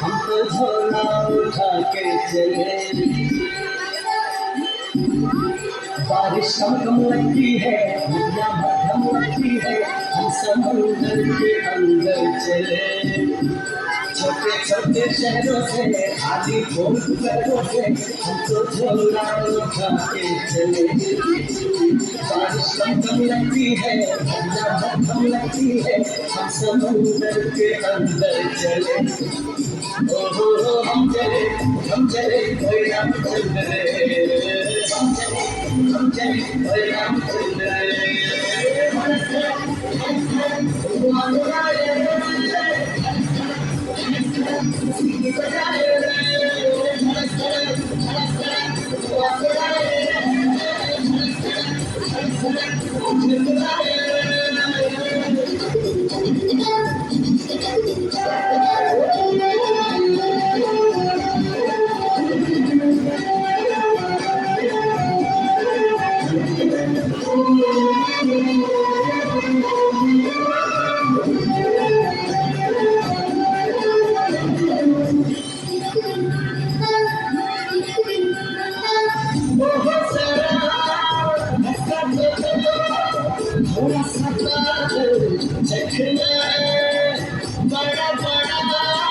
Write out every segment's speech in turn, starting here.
हम तो झोला उठा के चले। बारिश कम लगती है, दुनिया मध्यम लगती है, हम समुंदर के अंदर चले। छोटे छोटे शहरों से खाली फूल पैरों से हम तो झोला उठा के चले। बारिश कम लगती है, दुनिया मध्यम लगती है, हम समुंदर के अंदर चले। ओहो हम चले कोई हम चल रहे। हम चले कोई हम चल रहे। बड़ा बड़ा नाम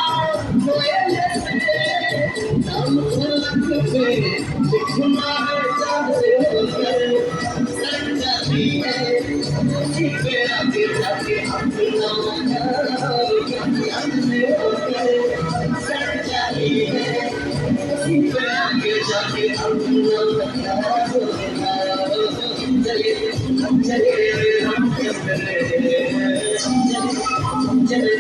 लिखना आगे जाके अपना आगे जाके अपना चले हम चले हम चले